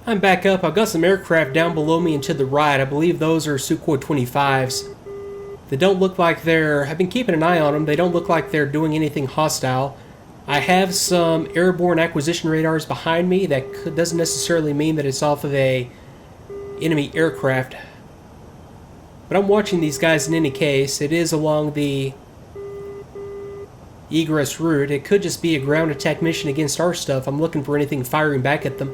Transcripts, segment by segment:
I'm back up. I've got some aircraft down below me and to the right. I believe those are Su-25s. They don't look like they're... I've been keeping an eye on them. They don't look like they're doing anything hostile. I have some airborne acquisition radars behind me. That doesn't necessarily mean that it's off of a enemy aircraft. But I'm watching these guys in any case. It is along the egress route. It could just be a ground attack mission against our stuff. I'm looking for anything firing back at them.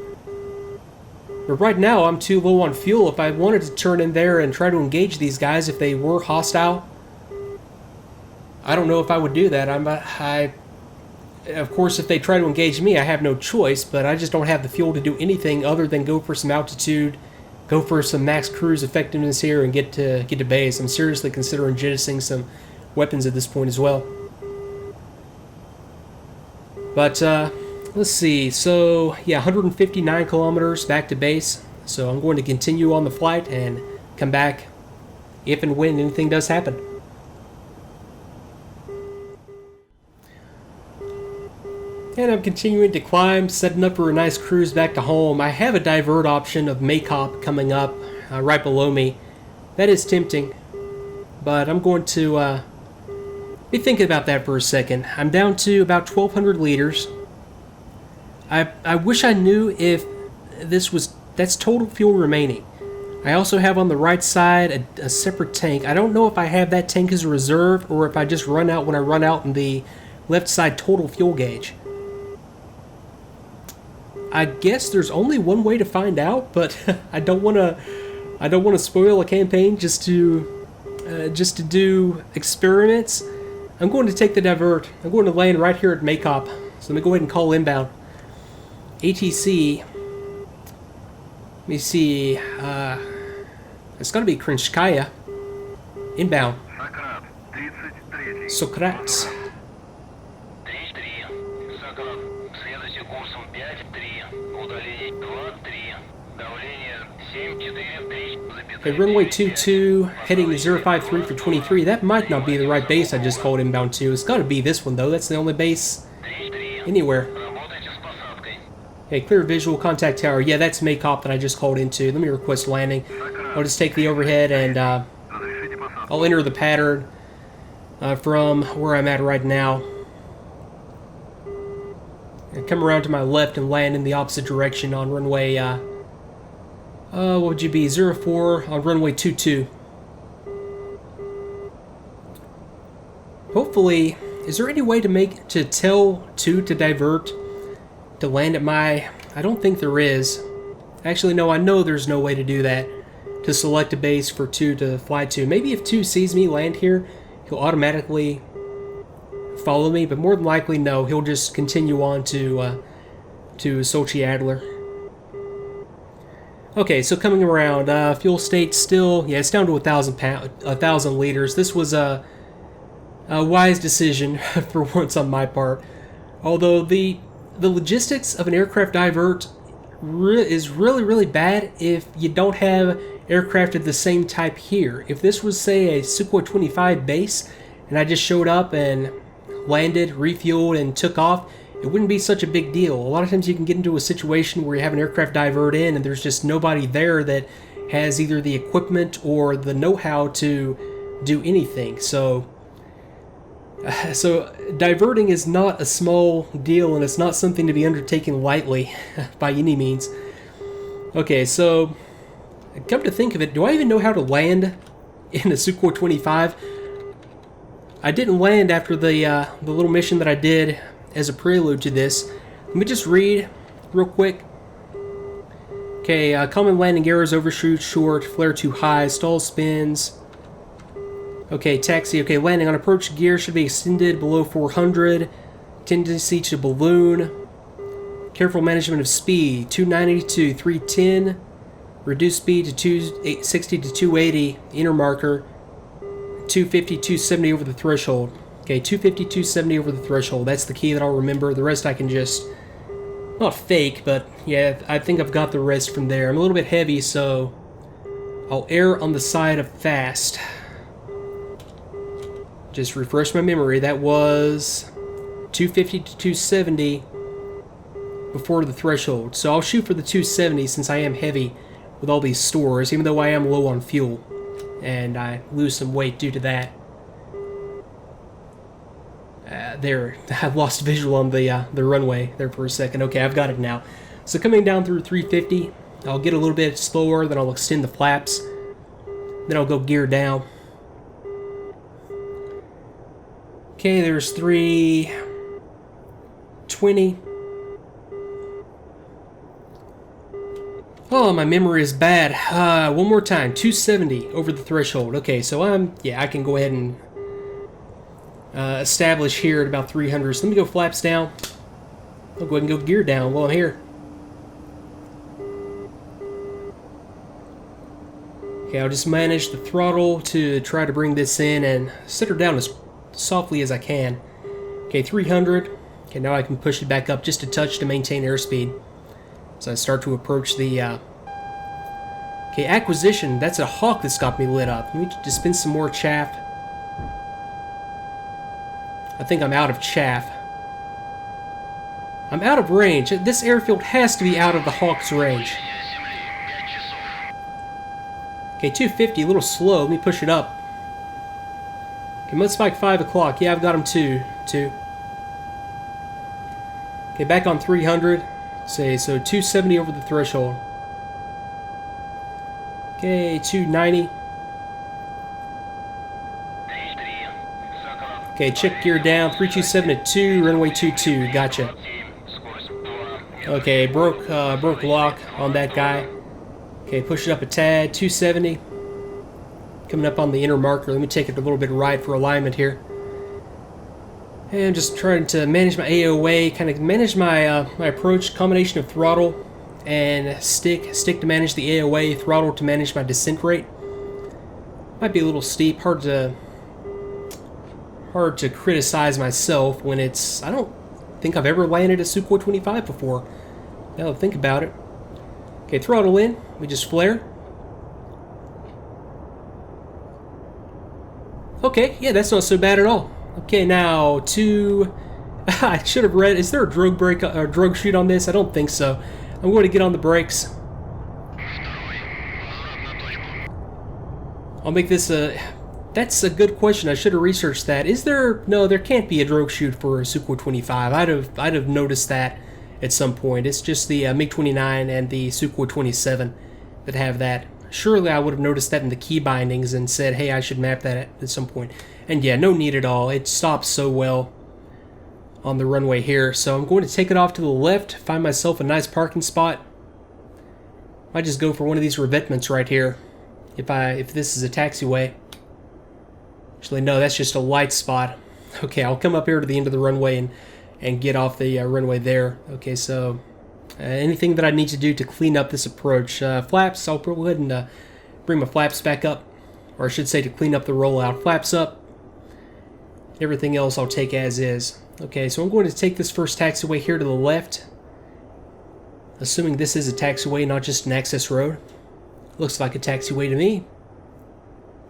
But right now, I'm too low on fuel. If I wanted to turn in there and try to engage these guys if they were hostile, I don't know if I would do that. Of course, if they try to engage me, I have no choice, but I just don't have the fuel to do anything other than go for some altitude, go for some max cruise effectiveness here, and get to base. I'm seriously considering jettisoning some weapons at this point as well. But, let's see, so, yeah, 159 kilometers back to base. So I'm going to continue on the flight and come back if and when anything does happen. And I'm continuing to climb, setting up for a nice cruise back to home. I have a divert option of Maycop coming up right below me. That is tempting, but I'm going to be thinking about that for a second. I'm down to about 1,200 liters. I wish I knew if that's total fuel remaining. I also have on the right side a separate tank. I don't know if I have that tank as a reserve or if I just run out when I run out in the left side total fuel gauge. I guess there's only one way to find out, but I don't want to spoil a campaign just to do experiments. I'm going to take the divert. I'm going to land right here at Maycop. So let me go ahead and call inbound. ATC. Let me see. It's going to be Krinskaya. Inbound. Sokrat. Okay, runway 22, heading 053 for 23. That might not be the right base I just called inbound to. It's got to be this one, though. That's the only base anywhere. Okay, clear visual, contact tower. Yeah, that's Maycop that I just called into. Let me request landing. I'll just take the overhead and I'll enter the pattern from where I'm at right now. And come around to my left and land in the opposite direction on runway... what would you be? 04 on runway 22. Hopefully, is there any way to tell 2 to divert to land at my... I don't think there is. Actually, no, I know there's no way to do that. To select a base for 2 to fly to. Maybe if 2 sees me land here, he'll automatically follow me, but more than likely, no. He'll just continue on to Sochi Adler. Okay, so coming around, fuel state still, yeah, it's down to 1,000 liters. This was a wise decision for once on my part. Although the logistics of an aircraft divert is really bad if you don't have aircraft of the same type here. If this was, say, a Sukhoi 25 base, and I just showed up and landed, refueled, and took off, it wouldn't be such a big deal. A lot of times you can get into a situation where you have an aircraft divert in and there's just nobody there that has either the equipment or the know-how to do anything. So diverting is not a small deal, and it's not something to be undertaken lightly by any means. Okay, so come to think of it, do I even know how to land in a Sukhoi 25? I didn't land after the little mission that I did as a prelude to this. Let me just read real quick. Okay, common landing errors, overshoot short, flare too high, stall spins. Okay, taxi. Okay, landing on approach gear should be extended below 400. Tendency to balloon. Careful management of speed. 290 to 310. Reduce speed to 260 to 280. Inner marker. 250, 270 over the threshold. Okay, 250, 270 over the threshold. That's the key that I'll remember. The rest I can just... not fake, but yeah, I think I've got the rest from there. I'm a little bit heavy, so I'll err on the side of fast. Just refresh my memory. That was 250 to 270 before the threshold. So I'll shoot for the 270 since I am heavy with all these stores, even though I am low on fuel. And I lose some weight due to that. There, I've lost visual on the runway there for a second. Okay, I've got it now. So coming down through 350, I'll get a little bit slower, then I'll extend the flaps. Then I'll go gear down. Okay, there's 320. Oh, my memory is bad. One more time, 270 over the threshold. Okay, so I can go ahead and establish here at about 300. So let me go flaps down. I'll go ahead and go gear down while I'm here. Okay, I'll just manage the throttle to try to bring this in and set her down as softly as I can. Okay, 300. Okay, now I can push it back up just a touch to maintain airspeed. So I start to approach the... Okay, acquisition. That's a hawk that's got me lit up. Let me just spin some more chaff. I think I'm out of chaff. I'm out of range. This airfield has to be out of the hawk's range. Okay, 250, a little slow. Let me push it up. Okay, mud spike 5 o'clock. Yeah, I've got him too. Okay, back on 300. Say, so 270 over the threshold. Okay, 290. Okay, check gear down. 327 at 2, runway 22. Gotcha. Okay, broke lock on that guy. Okay, push it up a tad. 270. Coming up on the inner marker. Let me take it a little bit right for alignment here. And just trying to manage my AOA, kind of manage my my approach, combination of throttle and stick to manage the AOA, throttle to manage my descent rate. Might be a little steep, hard to criticize myself when it's... I don't think I've ever landed a Su-25 before. Now that I think about it. Okay, throttle in. We just flare. Okay, yeah, that's not so bad at all. Okay, now to... I should have read... Is there a drogue brake or drogue chute on this? I don't think so. I'm going to get on the brakes. I'll make this a... That's a good question. I should have researched that. Is there... No, there can't be a drogue chute for a Su-25. I'd have noticed that at some point. It's just the MiG-29 and the Su-27 that have that. Surely I would have noticed that in the key bindings and said, hey, I should map that at some point. And yeah, no need at all. It stops so well on the runway here. So I'm going to take it off to the left, find myself a nice parking spot. Might just go for one of these revetments right here. If this is a taxiway. Actually, no, that's just a light spot. Okay, I'll come up here to the end of the runway and get off the runway there. Okay, so anything that I need to do to clean up this approach. Flaps, I'll go ahead and bring my flaps back up. Or I should say to clean up the rollout. Flaps up. Everything else I'll take as is. Okay, so I'm going to take this first taxiway here to the left. Assuming this is a taxiway, not just an access road. Looks like a taxiway to me.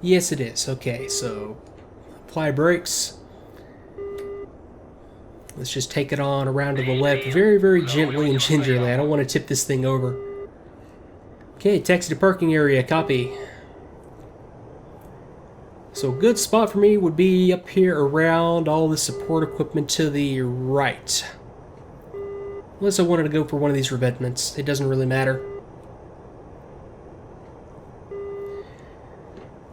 Yes, it is. Okay, so apply brakes. Let's just take it on around to the left very, very gently and gingerly. I don't want to tip this thing over. Okay, taxi to parking area. Copy. So a good spot for me would be up here around all the support equipment to the right. Unless I wanted to go for one of these revetments. It doesn't really matter.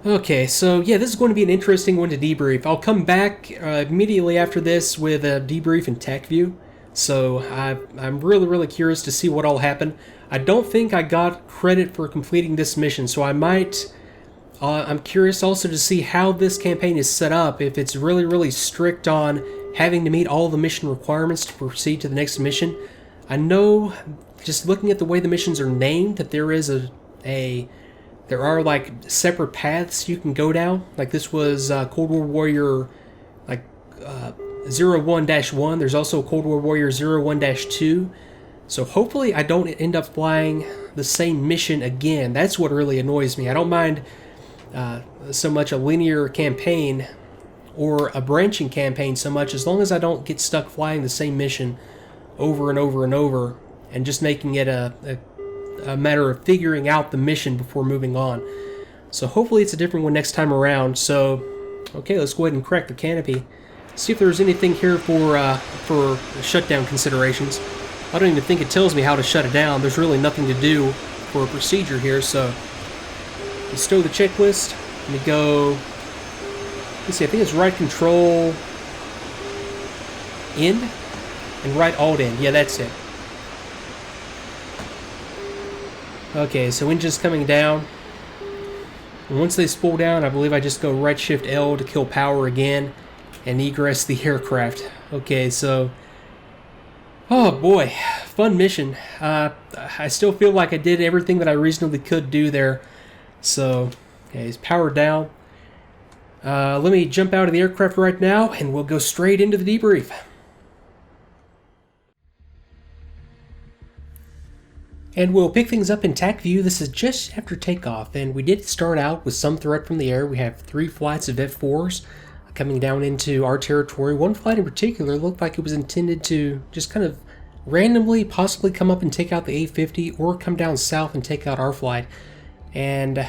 Okay, so yeah, this is going to be an interesting one to debrief. I'll come back immediately after this with a debrief in Tacview. So I'm really, really curious to see what all happened. I don't think I got credit for completing this mission, so I might... I'm curious also to see how this campaign is set up, if it's really, really strict on having to meet all the mission requirements to proceed to the next mission. I know, just looking at the way the missions are named, that there is there are like separate paths you can go down. Like this was Cold War Warrior like 01-1. There's also Cold War Warrior 01-2. So hopefully I don't end up flying the same mission again. That's what really annoys me. I don't mind so much a linear campaign or a branching campaign so much, as long as I don't get stuck flying the same mission over and over and over. and just making it a matter of figuring out the mission before moving on. So hopefully it's a different one next time around. So, okay, let's go ahead and crack the canopy. See if there's anything here for shutdown considerations. I don't even think it tells me how to shut it down. There's really nothing to do for a procedure here. So, we stow the checklist. Let me go. Let's see. I think it's right control in and right alt in. Yeah, that's it. Okay, so engine's coming down. And once they spool down, I believe I just go right shift L to kill power again and egress the aircraft. Okay, so, oh boy, fun mission. I still feel like I did everything that I reasonably could do there. So, okay, it's powered down. Let me jump out of the aircraft right now and we'll go straight into the debrief. And we'll pick things up in Tacview. This is just after takeoff, and we did start out with some threat from the air. We have 3 flights of F-4s coming down into our territory. One flight in particular looked like it was intended to just kind of randomly possibly come up and take out the A-50 or come down south and take out our flight. And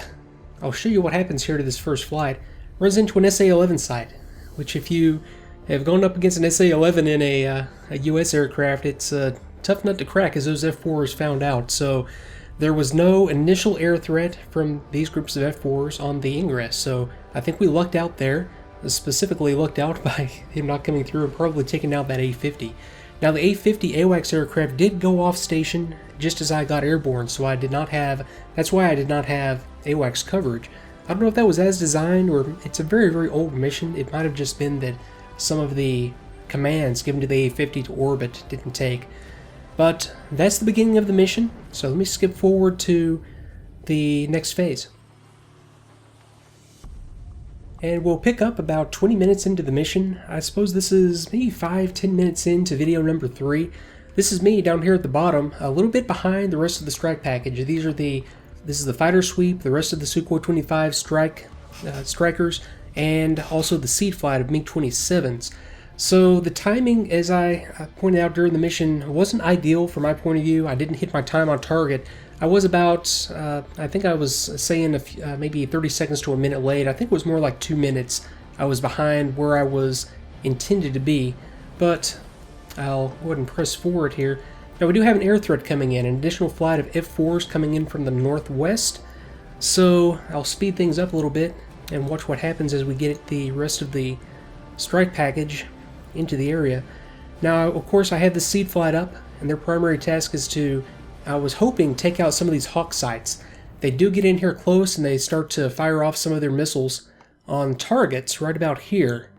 I'll show you what happens here to this first flight. Runs into an SA-11 site, which if you have gone up against an SA-11 in a U.S. aircraft, it's tough nut to crack, as those F-4s found out. So there was no initial air threat from these groups of F-4s on the ingress. So I think we lucked out there, specifically lucked out by him not coming through and probably taking out that A-50. Now the A-50 AWACS aircraft did go off station just as I got airborne, so I did not have, that's why I did not have AWACS coverage. I don't know if that was as designed or it's a very, very old mission. It might have just been that some of the commands given to the A-50 to orbit didn't take. But that's the beginning of the mission, so let me skip forward to the next phase. And we'll pick up about 20 minutes into the mission. I suppose this is maybe 5-10 minutes into video number 3. This is me down here at the bottom, a little bit behind the rest of the strike package. This is the fighter sweep, the rest of the Su-25 strikers, and also the seed flight of MiG-27s. So the timing, as I pointed out during the mission, wasn't ideal from my point of view. I didn't hit my time on target. I was about, I think I was saying maybe 30 seconds to a minute late. I think it was more like 2 minutes. I was behind where I was intended to be. But I'll go ahead and press forward here. Now we do have an air threat coming in, an additional flight of F-4s coming in from the northwest. So I'll speed things up a little bit and watch what happens as we get the rest of the strike package into the area. Now, of course, I had the seed flight up, and their primary task is to, I was hoping, take out some of these Hawk sites. They do get in here close, and they start to fire off some of their missiles on targets right about here.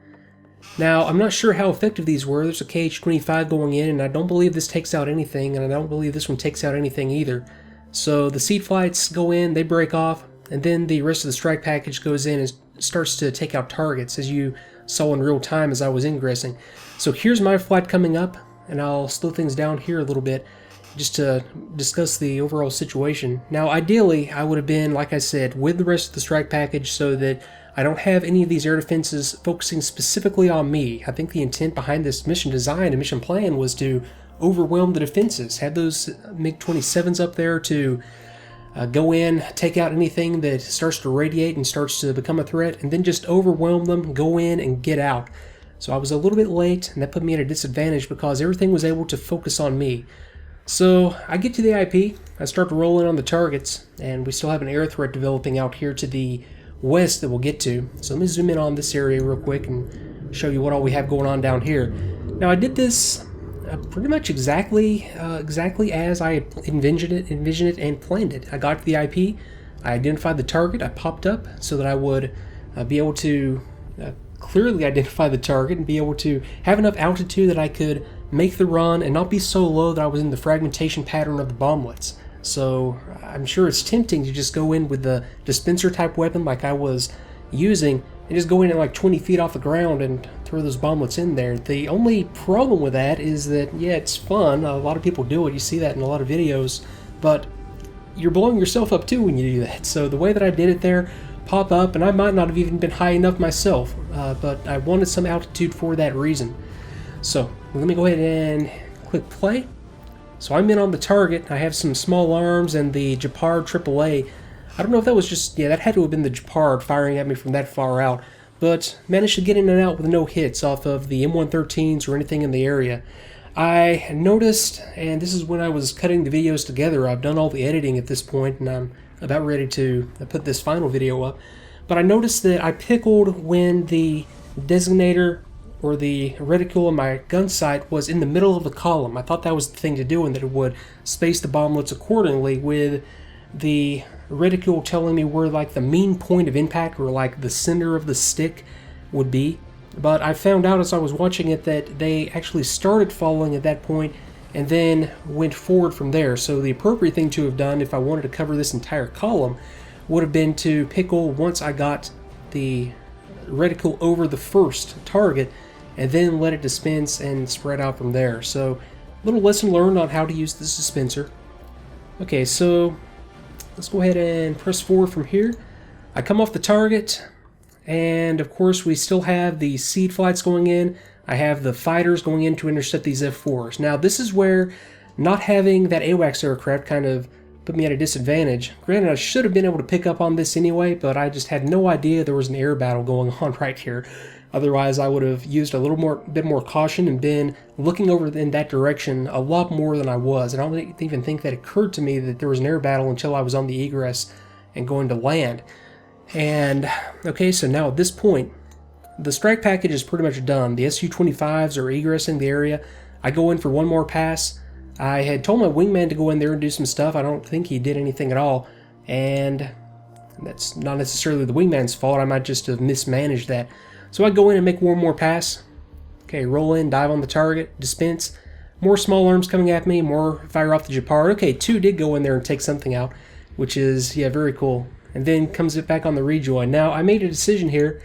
Now, I'm not sure how effective these were. There's a KH-25 going in, and I don't believe this takes out anything, and I don't believe this one takes out anything either. So the seed flights go in, they break off, and then the rest of the strike package goes in and starts to take out targets, as you saw in real time as I was ingressing. So here's my flight coming up, and I'll slow things down here a little bit just to discuss the overall situation. Now ideally I would have been, like I said, with the rest of the strike package so that I don't have any of these air defenses focusing specifically on me. I think the intent behind this mission design and mission plan was to overwhelm the defenses, have those MiG-27s up there to go in, take out anything that starts to radiate and starts to become a threat, and then just overwhelm them, go in, and get out. So I was a little bit late, and that put me at a disadvantage because everything was able to focus on me. So I get to the IP, I start rolling on the targets, and we still have an air threat developing out here to the west that we'll get to. So let me zoom in on this area real quick and show you what all we have going on down here. Now I did this pretty much exactly as I envisioned it and planned it. I got to the IP, I identified the target, I popped up so that I would be able to clearly identify the target and be able to have enough altitude that I could make the run and not be so low that I was in the fragmentation pattern of the bomblets. So I'm sure it's tempting to just go in with the dispenser type weapon like I was using and just go in at like 20 feet off the ground and throw those bomblets in there. The only problem with that is that, yeah, it's fun. A lot of people do it. You see that in a lot of videos. But you're blowing yourself up too when you do that. So the way that I did it there, pop up, and I might not have even been high enough myself, but I wanted some altitude for that reason. So let me go ahead and click play. So I'm in on the target. I have some small arms and the Japard AAA. I don't know if that was just, yeah, that had to have been the Japard firing at me from that far out, but managed to get in and out with no hits off of the M113s or anything in the area. I noticed, and this is when I was cutting the videos together, I've done all the editing at this point, and I'm about ready to put this final video up, but I noticed that I pickled when the designator or the reticle on my gun sight was in the middle of the column. I thought that was the thing to do and that it would space the bomblets accordingly, with the reticle telling me where like the mean point of impact or like the center of the stick would be. But I found out as I was watching it that they actually started falling at that point and then went forward from there. So the appropriate thing to have done if I wanted to cover this entire column would have been to pickle once I got the reticle over the first target and then let it dispense and spread out from there. So little lesson learned on how to use the dispenser. Okay, so let's go ahead and press forward from here. I come off the target, and of course we still have the seed flights going in. I have the fighters going in to intercept these F4s. Now this is where not having that AWACS aircraft kind of put me at a disadvantage. Granted, I should have been able to pick up on this anyway, but I just had no idea there was an air battle going on right here. Otherwise, I would have used a bit more caution and been looking over in that direction a lot more than I was. And I don't even think that occurred to me that there was an air battle until I was on the egress and going to land. And, okay, so now at this point, the strike package is pretty much done. The Su-25s are egressing the area. I go in for one more pass. I had told my wingman to go in there and do some stuff. I don't think he did anything at all. And that's not necessarily the wingman's fault. I might just have mismanaged that. So I go in and make one more pass. Okay, roll in, dive on the target, dispense. More small arms coming at me, more fire off the Japard. Okay, two did go in there and take something out, which is, yeah, very cool. And then comes it back on the rejoin. Now, I made a decision here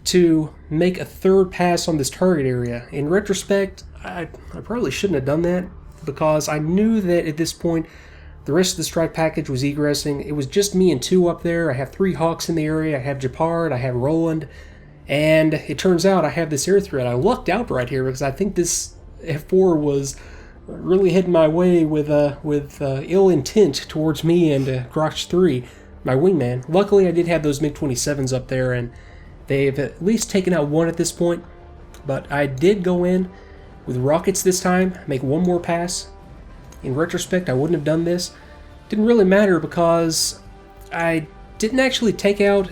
to make a third pass on this target area. In retrospect, I probably shouldn't have done that, because I knew that at this point the rest of the strike package was egressing. It was just me and two up there. I have 3 Hawks in the area. I have Japard, I have Roland. And it turns out I have this air threat. I lucked out right here because I think this F4 was really heading my way with ill intent towards me and Grotch 3, my wingman. Luckily, I did have those MiG-27s up there, and they've at least taken out one at this point. But I did go in with rockets this time, make one more pass. In retrospect, I wouldn't have done this. Didn't really matter because I didn't actually take out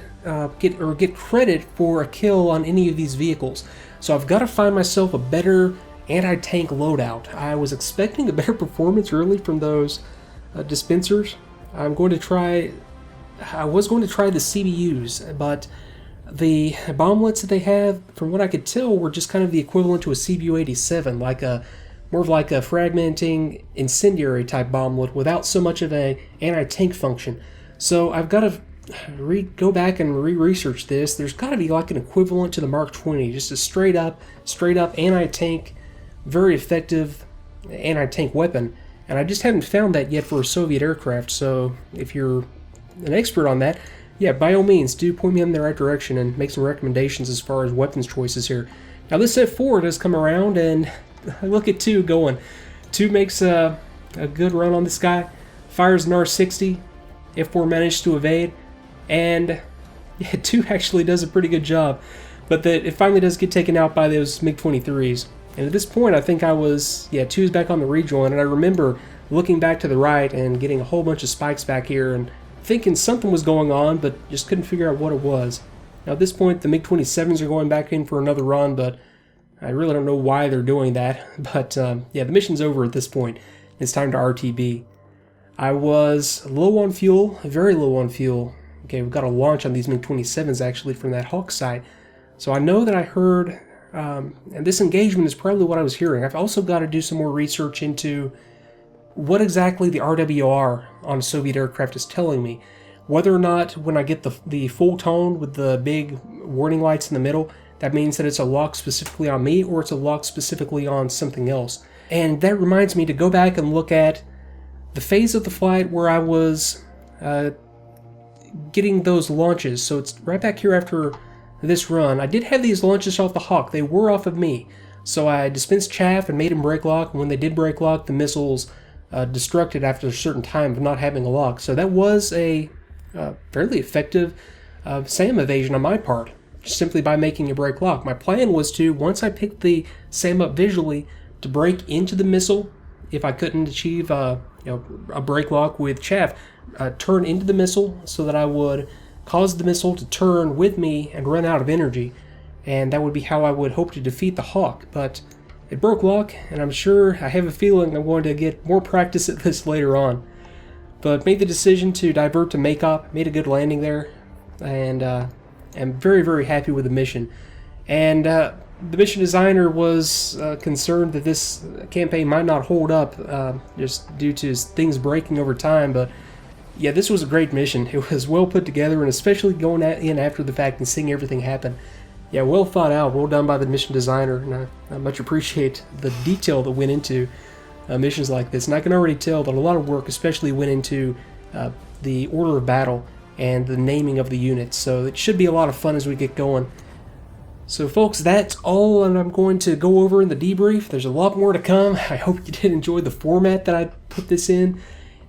get credit for a kill on any of these vehicles. So I've got to find myself a better anti-tank loadout. I was expecting a better performance early from those dispensers. I was going to try the CBUs, but the bomblets that they have, from what I could tell, were just kind of the equivalent to a CBU-87, more of like a fragmenting incendiary type bomblet without so much of an anti-tank function. So I've got to go back and research this. There's got to be like an equivalent to the Mark 20, just a straight up anti-tank, very effective anti-tank weapon, and I just haven't found that yet for a Soviet aircraft. So if you're an expert on that, yeah, by all means, do point me in the right direction and make some recommendations as far as weapons choices here. Now this F4 does come around, and look at 2 going. 2 makes a good run on this guy, fires an R60, F4 managed to evade, and yeah, 2 actually does a pretty good job, but it finally does get taken out by those MiG-23s. And at this point, I think I was, 2's back on the rejoin, and I remember looking back to the right and getting a whole bunch of spikes back here and thinking something was going on, but just couldn't figure out what it was. Now at this point, the MiG-27s are going back in for another run, but I really don't know why they're doing that. But yeah, the mission's over at this point. It's time to RTB. I was low on fuel, very low on fuel. Okay, we've got a launch on these MiG-27s actually from that Hawk site. So I know that I heard, and this engagement is probably what I was hearing. I've also got to do some more research into what exactly the RWR on a Soviet aircraft is telling me. Whether or not when I get the full tone with the big warning lights in the middle, that means that it's a lock specifically on me or it's a lock specifically on something else. And that reminds me to go back and look at the phase of the flight where I was getting those launches. So it's right back here after this run. I did have these launches off the Hawk. They were off of me. So I dispensed chaff and made them break lock. And when they did break lock, the missiles destructed after a certain time of not having a lock. So that was a fairly effective SAM evasion on my part, simply by making a break lock. My plan was to, once I picked the SAM up visually, to break into the missile. If I couldn't achieve a break lock with chaff, turn into the missile so that I would cause the missile to turn with me and run out of energy, and that would be how I would hope to defeat the Hawk. But it broke lock, and I'm sure, I have a feeling I'm going to get more practice at this later on. But made the decision to divert to Makop, made a good landing there, and am very, very happy with the mission. And the mission designer was concerned that this campaign might not hold up just due to things breaking over time, but yeah, this was a great mission. It was well put together, and especially going in after the fact and seeing everything happen. Yeah, well thought out, well done by the mission designer, and I much appreciate the detail that went into missions like this. And I can already tell that a lot of work especially went into the order of battle and the naming of the units, so it should be a lot of fun as we get going. So folks, that's all I'm going to go over in the debrief. There's a lot more to come. I hope you did enjoy the format that I put this in.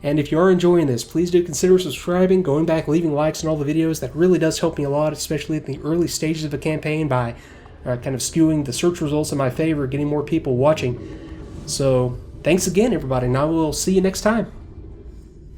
And if you are enjoying this, please do consider subscribing, going back, leaving likes on all the videos. That really does help me a lot, especially at the early stages of a campaign, by kind of skewing the search results in my favor, getting more people watching. So thanks again, everybody, and I will see you next time.